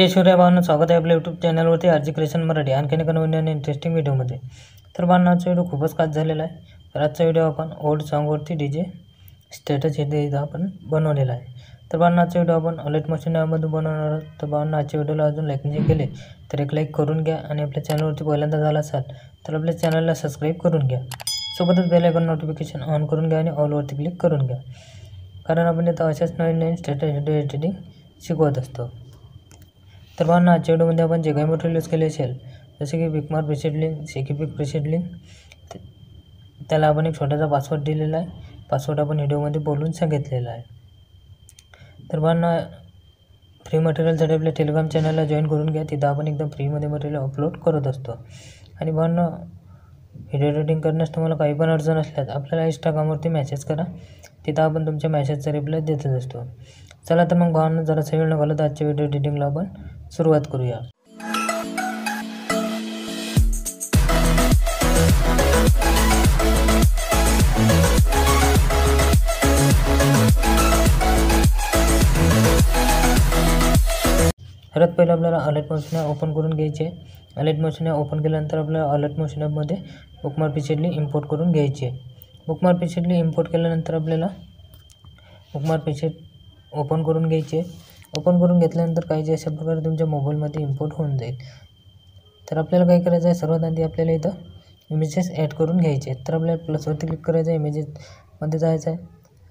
जय शिवराय भावांनो, स्वागत आहे आपल्या यूट्यूब चॅनलवरती आरजी क्रिएशन मराठी आणखीन एका नवीन आणि इंटरेस्टिंग व्हिडिओमध्ये. तर भावांनो, आजचा व्हिडिओ खूपच खास झालेला आहे. तर आजचा व्हिडिओ आपण ओल्ड सॉन्गवरती डीजे स्टेटस इथं आपण बनवलेला आहे. तर भावांनो, आजचा व्हिडिओ आपण ऑलेट मशीन ॲपमधून बनवणार आहोत. तर भावांनो, आजच्या व्हिडिओला अजून लाईक नाही केले तर एक लाईक करून घ्या आणि आपल्या चॅनलवरती पहिल्यांदा झाला असाल तर आपल्या चॅनलला सबस्क्राईब करून घ्या. सोबतच बेल आयकॉन नोटिफिकेशन ऑन करून घ्या आणि ऑलवरती क्लिक करून घ्या, कारण आपण इथं अशाच नवीन नवीन स्टेटस व्हिडिओ एडिटिंग शिकवत असतो. तर भावांनो, आजच्या व्हिडिओमध्ये आपण जे काही मटेरियल यूज केले असेल, जसे की बिगमार्क प्रीसेट लिंक, शेकीपिक प्रीसेट लिंक, त्याला आपण एक छोटासा पासवर्ड दिलेला आहे. पासवर्ड आपण व्हिडिओमध्ये बोलून सांगितलेला आहे. तर भावांनो, फ्री मटेरियलसाठी आपल्या टेलिग्राम चॅनलला जॉईन करून घ्या. तिथं आपण एकदम फ्रीमध्ये मटेरियल अपलोड करत असतो. आणि भावांनो, व्हिडिओ एडिटिंग करण्यास तुम्हाला काही पण अडचण असल्यास आपल्याला इंस्टाग्रामवरती मेसेज करा. तिथं आपण तुमच्या मेसेजचा रिप्लाय देतच असतो. चला तर मग भावांनो, जरासा वेळ न घालवता आजच्या व्हिडिओ एडिटिंगला आपण सुरुवात करूया. सर्वात पहिलं आपल्याला ऑलेट मशीन ओपन करून घ्यायचे. ऑलेट मशीन ओपन केल्यानंतर आपल्याला ऑलेट मशीन ॲपमध्ये बुकमार्क प्रीसेटली इम्पोर्ट करून घ्यायचे. बुकमार्क प्रीसेटली इम्पोर्ट केल्यानंतर आपल्याला बुकमार्क प्रीसेट ओपन करून घ्यायचे. ओपन करून घेतल्यानंतर काही जे अशा प्रकारे तुमच्या मोबाईलमध्ये इम्पोर्ट होऊन जाईल. तर आपल्याला काय करायचं आहे, सर्वात आधी आपल्याला इथं इमेजेस ॲड करून घ्यायचे. तर आपल्याला प्लसवरती क्लिक करायचं आहे, इमेजेसमध्ये जायचं आहे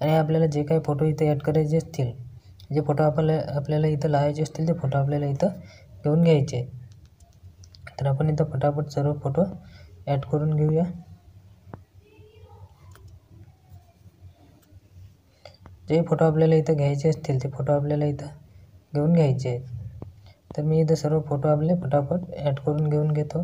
आणि आपल्याला जे काही फोटो इथं ॲड करायचे असतील, जे फोटो आपल्याला इथं लावायचे असतील ते फोटो आपल्याला इथं घेऊन घ्यायचे. तर आपण इथं फटाफट सर्व फोटो ॲड करून घेऊया. जे फोटो आपल्याला इथं घ्यायचे असतील ते फोटो आपल्याला इथं घेऊन घ्यायचे आहेत. तर मी इथं सर्व फोटो आपले फटाफट ॲड करून घेऊन घेतो.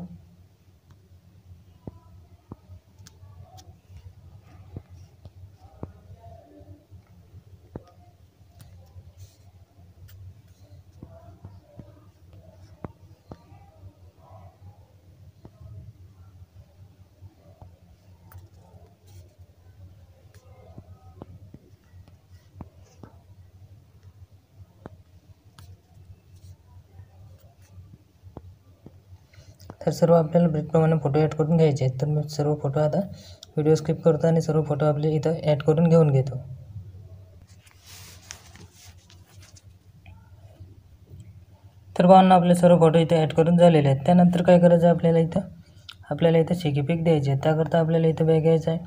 तर सर्व आपल्याला ब्रीफप्रमाणे फोटो ॲड करून घ्यायचे आहेत. तर मी सर्व फोटो आता व्हिडिओ स्किप करतो आणि सर्व फोटो आपले इथं ॲड करून घेऊन घेतो. तर भावांनो, आपले सर्व फोटो इथे ॲड करून झालेले आहेत. त्यानंतर काय करायचं आहे, आपल्याला इथं शेकीपिक द्यायचे. त्याकरता आपल्याला इथं बॅग घ्यायचा आहे.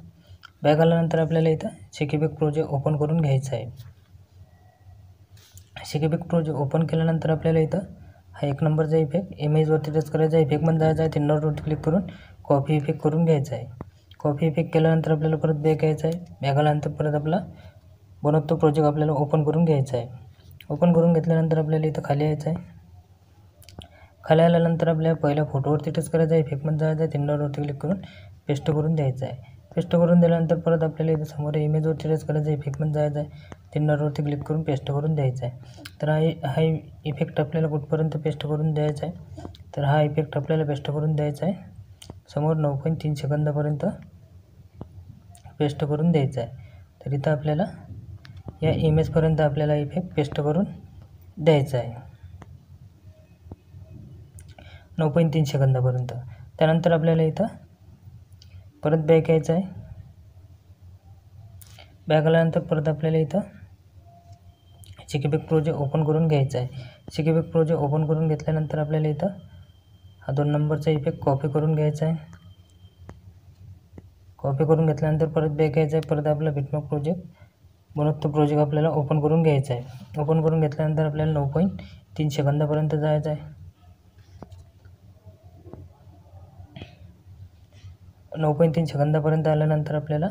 बॅग आल्यानंतर आपल्याला इथं शेकीपिक प्रोजेक्ट ओपन करून घ्यायचा आहे. शेकीपिक प्रोजेक्ट ओपन केल्यानंतर आपल्याला इथं हा एक नंबरचा इफेक्ट इमेजवरती टच करायचा आहे. इफेक्टमध्ये जायचं आहे, 3 डॉटवरती क्लिक करून कॉपी इफेक्ट करून घ्यायचा आहे. कॉपी इफेक्ट केल्यानंतर आपल्याला परत बॅग घ्यायचा आहे. बॅग आल्यानंतर परत आपला बनवतो प्रोजेक्ट आपल्याला ओपन करून घ्यायचा आहे. ओपन करून घेतल्यानंतर आपल्याला इथं खाली यायचं आहे. खाली आल्यानंतर आपल्याला पहिल्या फोटोवरती टच करायचं आहे. इफेक्टमध्ये जायचं आहे, 3 डॉटवरती क्लिक करून पेस्ट करून द्यायचं आहे. पेस्ट करून दिल्यानंतर परत आपल्याला इथं समोर इमेजवरती टच करायचं आहे. इफेक्टमध्ये जायचं आहे, 3 डॉटवरती क्लिक करून पेस्ट करून द्यायचं आहे. तर हा इफेक्ट आपल्याला कुठपर्यंत पेस्ट करून द्यायचा आहे, तर हा इफेक्ट आपल्याला पेस्ट करून द्यायचा आहे समोर 9.3 सेकंदापर्यंत पेस्ट करून द्यायचा आहे. तर इथं आपल्याला या इमेजपर्यंत आपल्याला इफेक्ट पेस्ट करून द्यायचा आहे 9.3 सेकंदापर्यंत. त्यानंतर आपल्याला इथं परत बॅक यायचं आहे. बॅक आल्यानंतर परत आपल्याला इथं शेकीपिक प्रोजेक्ट ओपन करून घ्यायचा आहे. शेकीपिक प्रोजेक्ट ओपन करून घेतल्यानंतर आपल्याला इथं हा 2 नंबरचा इफेक्ट कॉपी करून घ्यायचा आहे. कॉपी करून घेतल्यानंतर परत बॅक यायचं आहे. परत आपला बिटमॅप प्रोजेक्ट बनवतो प्रोजेक्ट आपल्याला ओपन करून घ्यायचा आहे. ओपन करून घेतल्यानंतर आपल्याला 9.3 सेकंदापर्यंत जायचं आहे. 9.3 सेकंदापर्यंत आल्यानंतर आपल्याला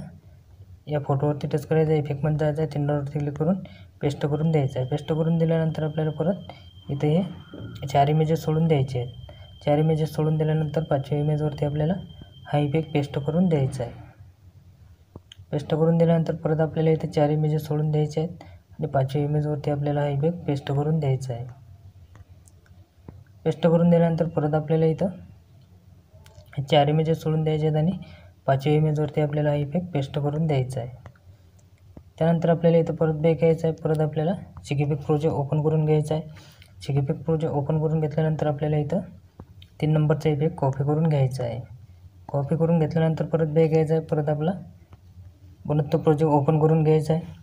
या फोटोवरती टच करायचं आहे. इफेक्टमध्ये जायचं आहे, 3 डॉटवरती क्लिक करून पेस्ट करून द्यायचं आहे. पेस्ट करून दिल्यानंतर आपल्याला परत इथे हे 4 इमेजेस सोडून द्यायचे आहेत. 4 इमेजेस सोडून दिल्यानंतर 5व्या इमेजवरती आपल्याला हा इफेक्ट पेस्ट करून द्यायचा आहे. पेस्ट करून दिल्यानंतर परत आपल्याला इथे 4 इमेजेस सोडून द्यायचे आहेत आणि 5व्या इमेजवरती आपल्याला हा इफेक्ट पेस्ट करून द्यायचा आहे. पेस्ट करून दिल्यानंतर परत आपल्याला इथं 4 इमेजेस सोडून द्यायचे आहेत आणि 5व्या इमेजवरती आपल्याला हा इफेक्ट पेस्ट करून द्यायचा आहे. त्यानंतर आपल्याला इथं परत बॅक यायचं आहे. परत आपल्याला शेकीपिक प्रोजेक्ट ओपन करून घ्यायचा आहे. शेक इफेक्ट प्रो जे ओपन करून घेतल्यानंतर आपल्याला इथं 3 नंबरचा इफेक्ट कॉपी करून घ्यायचा आहे. कॉपी करून घेतल्यानंतर परत बॅक यायचं आहे. परत आपला बनतो प्रोजेक्ट ओपन करून घ्यायचा आहे.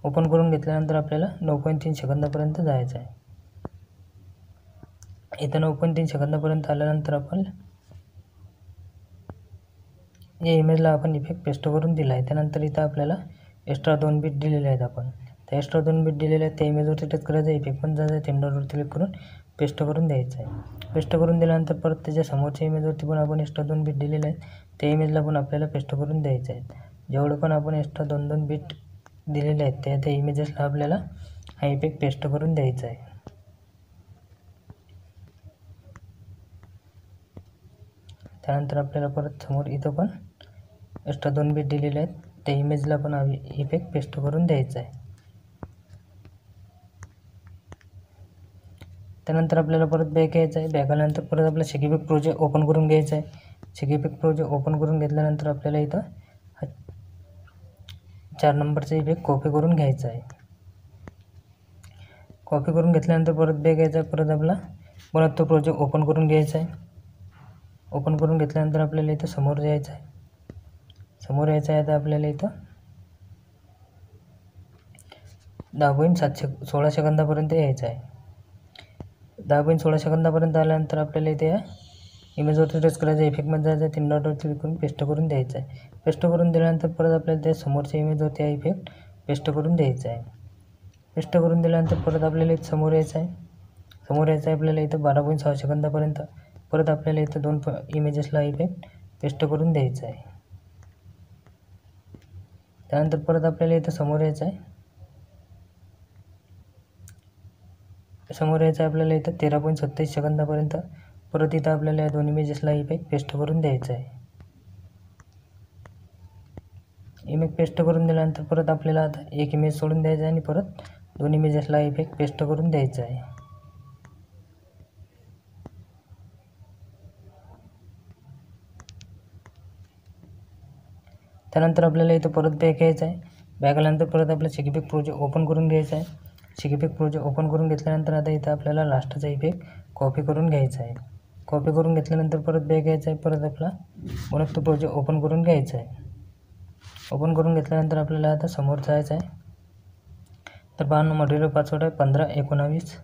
ओपन करून घेतल्यानंतर आपल्याला 9.3 सेकंदापर्यंत जायचं आहे. इथं 9.3 सेकंदापर्यंत आल्यानंतर आपण या इमेजला आपण इफेक्ट पेस्ट करून दिला आहे. त्यानंतर इथं आपल्याला एक्स्ट्रा 2 बीट दिलेले आहेत. आपण त्या एक्स्ट्रा 2 बीट दिलेले आहेत त्या इमेजवरती टच करायचं, इफेक्ट पण जायचं आहे, 3 डॉटवरती क्लिक करून पेस्ट करून द्यायचं आहे. पेस्ट करून दिल्यानंतर परत त्याच्या समोरच्या इमेजवरती पण आपण एक्स्ट्रा 2 बीट दिलेले आहेत त्या इमेजला पण आपल्याला पेस्ट करून द्यायचं आहे. जेवढं पण आपण एक्स्ट्रा 2 बीट दिलेले आहेत त्या इमेजेसला आपल्याला हा इफेक्ट पेस्ट करून द्यायचा आहे. त्यानंतर आपल्याला परत समोर इथं पण एक्स्ट्रा 2 बीट दिलेले आहेत त्या इमेजला पण हा इफेक्ट पेस्ट करून द्यायचा आहे. त्यानंतर आपल्याला परत बॅक यायचं आहे. बॅक आल्यानंतर परत आपला शेक इफेक्ट प्रोजेक्ट ओपन करून घ्यायचा आहे. शेक इफेक्ट प्रोजेक्ट ओपन करून घेतल्यानंतर आपल्याला इथं 4 नंबरचा इफेक्ट कॉपी करून घ्यायचा आहे. कॉपी करून घेतल्यानंतर परत बॅक यायचा आहे. परत आपला बनतो प्रोजेक्ट ओपन करून घ्यायचा आहे. ओपन करून घेतल्यानंतर आपल्याला इथं समोर जायचं आहे. समोर यायचं आहे. आता आपल्याला इथं 10.16 सेकंदापर्यंत यायचं आहे. 10.16 सेकंदापर्यंत आल्यानंतर आपल्याला इथे या इमेजवरती टच करायचं, इफेक्टमध्ये जायचं आहे, 3 डॉटवरती क्लिक करून पेस्ट करून द्यायचं आहे. पेस्ट करून दिल्यानंतर परत आपल्याला त्या समोरच्या इमेजवरती हा इफेक्ट पेस्ट करून द्यायचा आहे. पेस्ट करून दिल्यानंतर परत आपल्याला इथं समोर यायचं आहे. समोर यायचं आहे आपल्याला इथं 12.6 सेकंदापर्यंत. परत आपल्याला इथं 2 इमेजेसला इफेक्ट पेस्ट करून द्यायचा आहे. त्यानंतर परत आपल्याला इथं समोर यायचं आहे. समोर यायचं आहे आपल्याला इथं 13.27 सेकंदापर्यंत. परत इथं आपल्याला या 2 इमेजेसला इफेक्ट पेस्ट करून द्यायचा आहे. इमेज पेस्ट करून दिल्यानंतर परत आपल्याला आता एक इमेज सोडून द्यायचा आहे आणि परत 2 इमेजेसला इफेक्ट पेस्ट करून द्यायचा आहे. त्यानंतर आपल्याला इथं परत बॅक यायचं आहे. बॅक आल्यानंतर परत आपलं शेक इफेक्ट प्रोजेक्ट ओपन करून घ्यायचं आहे. शेक इफेक्ट प्रोजेक्ट ओपन करून घेतल्यानंतर आता इथं आपल्याला लास्टचा इफेक्ट कॉपी करून घ्यायचा आहे. कॉपी करून घेतल्यानंतर परत बॅक यायचं आहे. परत आपला बनतो प्रोजेक्ट ओपन करून घ्यायचा आहे. ओपन करून घेतल्यानंतर आपल्याला आता समोर जायचं आहे. तर पाहणं मटेरियल पासवर्ड आहे 1519.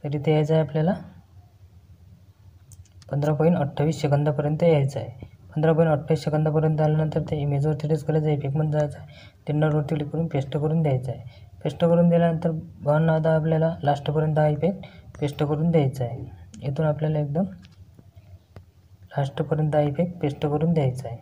तर इथे यायचं आहे आपल्याला 15.28 सेकंदापर्यंत यायचं आहे. 15.28 सेकंदापर्यंत आल्यानंतर त्या इमेजवरती टच करायचं, इफेक्टमध्ये जायचं आहे, 3 डॉटवरती क्लिक करून पेस्ट करून द्यायचं आहे. पेस्ट करून दिल्यानंतर पाहणं आता आपल्याला लास्टपर्यंत हा इफेक्ट पेस्ट करून द्यायचा आहे. इथून आपल्याला एकदम लास्टपर्यंत हा इफेक्ट पेस्ट करून द्यायचा आहे.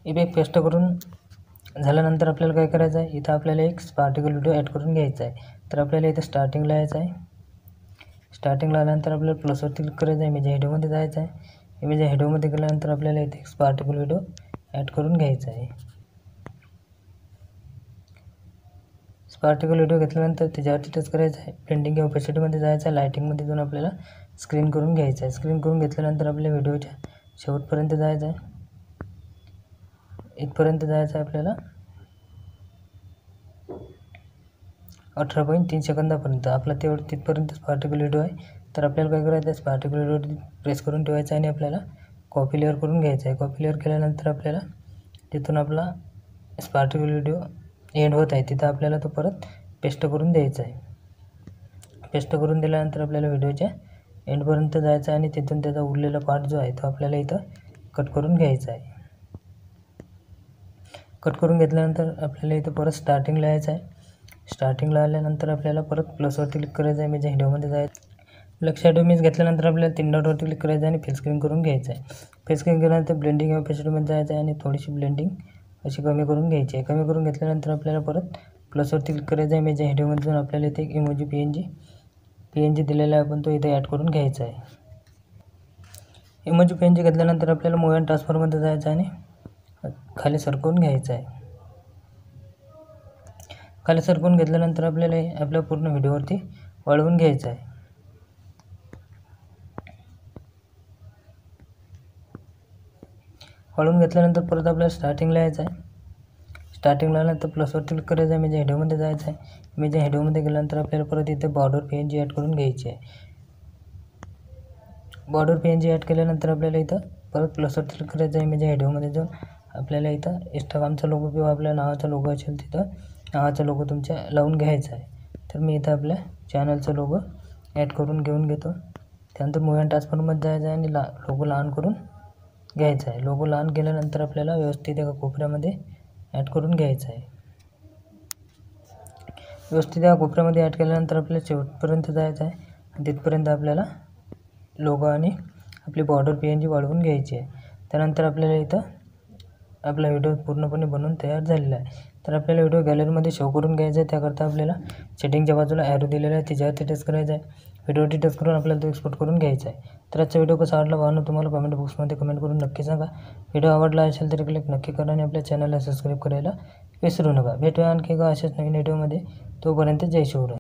इफेक्ट पेस्ट करून झाल्यानंतर आपल्याला काय करायचं आहे, इथं आपल्याला एक पार्टिकल व्हिडिओ ॲड करून घ्यायचा आहे. तर आपल्याला इथं स्टार्टिंगला यायचं आहे. स्टार्टिंगला आल्यानंतर आपल्याला प्लसवरती क्लिक करायचं आहे, इमेज हेडोमध्ये जायचं आहे. इमेज हेडोमध्ये गेल्यानंतर आपल्याला इथे एक पार्टिकल व्हिडिओ ॲड करून घ्यायचा आहे. पार्टिकल व्हिडिओ घेतल्यानंतर त्याच्यावरती टच करायचं आहे, ब्लेंडिंग किंवा ओपेसिटीमध्ये जायचं आहे, लायटिंगमध्ये जाऊन आपल्याला स्क्रीन करून घ्यायचं आहे. स्क्रीन करून घेतल्यानंतर आपल्या व्हिडिओच्या शेवटपर्यंत जायचं आहे. इथपर्यंत जायचं आहे आपल्याला 18.3 सेकंदापर्यंत. आपला तिथपर्यंतच पार्टिकल व्हिडिओ आहे. तर आपल्याला काय करायचं आहे, पार्टिकल व्हिडिओ प्रेस करून ठेवायचं आहे आणि आपल्याला कॉपी लेअर करून घ्यायचं आहे. कॉपी लेअर केल्यानंतर आपल्याला तिथून आपला पार्टिकल व्हिडिओ एंड होत आहे तिथं आपल्याला तो परत पेस्ट करून द्यायचा आहे. पेस्ट करून दिल्यानंतर आपल्याला व्हिडिओच्या एंडपर्यंत जायचं आहे आणि तिथून त्याचा उरलेला पार्ट जो आहे तो आपल्याला इथं कट करून घ्यायचा आहे. कट करून घेतल्यानंतर आपल्याला इथं परत स्टार्टिंगला यायचं आहे. स्टार्टिंगला आल्यानंतर आपल्याला परत प्लसवरती क्लिक करायचं आहे, इमेज हेडोमध्ये जायचं. लक्ष इमेज घेतल्यानंतर आपल्याला 3 डॉटवरती क्लिक करायचं आहे आणि फुल स्क्रीन करून घ्यायचं आहे. फुल स्क्रीन केल्यानंतर ब्लेंडिंग किंवा ओपेसिटीमध्ये जायचं आहे आणि थोडीशी ब्लेंडिंग अशी कमी करून घ्यायची आहे. कमी करून घेतल्यानंतर आपल्याला परत प्लसवरती क्लिक करायचं आहे, इमेज हेडोमध्ये जाऊन आपल्याला इथे एक इमोजी PNG दिलेला आहे, आपण तो इथे ॲड करून घ्यायचा आहे. इमोजी PNG घेतल्यानंतर आपल्याला मूव्ह अँड ट्रान्सफरमध्ये जायचं आहे आणि खाली सरकवून घ्यायचं आहे. खाली सरकवून घेतल्यानंतर आपल्याला आपल्या पूर्ण व्हिडिओवरती वाढवून घ्यायचं आहे. वाढवून घेतल्यानंतर परत आपल्याला स्टार्टिंगला यायचं आहे. स्टार्टिंगला आल्यानंतर प्लसवर क्लिक करायचं आहे. इमेज हेडोमध्ये जायचं आहे. इमेज हेडोमध्ये गेल्यानंतर आपल्याला परत इथे बॉर्डर PNG ॲड करून घ्यायची आहे. बॉर्डर PNG ॲड केल्यानंतर आपल्याला इथं परत प्लसवर क्लिक करायचं आहे. इमेज हेडोमध्ये जाऊन आपल्याला इथं इंस्टाग्रामचा लोगो किंवा आपल्या नावाचा लोगो असेल तिथं नावाचा लोगो तुमच्या लावून घ्यायचा आहे. तर मी इथं आपल्या चॅनलचा लोगो ॲड करून घेऊन घेतो. त्यानंतर मूव्ह अँड ट्रान्सफॉर्ममध्ये जायचं आहे आणि लोगो लहान करून घ्यायचा आहे. लोगो लहान केल्यानंतर आपल्याला व्यवस्थित एका कोपऱ्यामध्ये ॲड करून घ्यायचा आहे. व्यवस्थित या कोपऱ्यामध्ये ॲड केल्यानंतर आपल्याला शेवटपर्यंत जायचं आहे आणि तिथपर्यंत आपल्याला लोगो आणि आपली बॉर्डर PNG वाढवून घ्यायची आहे. त्यानंतर आपल्याला इथं आपला व्हिडिओ पूर्णपणे बनवून तयार झालेला आहे. तर आपल्याला व्हिडिओ गॅलरीमध्ये शो करून घ्यायचा आहे. त्याकरता आपल्याला सेटिंगच्या बाजूला ॲरो दिलेला आहे, त्याच्यावरती टच करायचं आहे. व्हिडिओवरती टच करून आपल्याला तो एक्सपोर्ट करून घ्यायचा आहे. तर आजचा व्हिडिओ कसा आवडला भावांनो तुम्हाला कमेंट बॉक्समध्ये कमेंट करून नक्की सांगा. व्हिडिओ आवडला असेल तर क्लिक नक्की करा आणि आपल्या चॅनलला सबस्क्राईब करायला विसरू नका. भेटूया आणखी एका अशाच नवीन व्हिडिओमध्ये. तोपर्यंत जय शिवराय.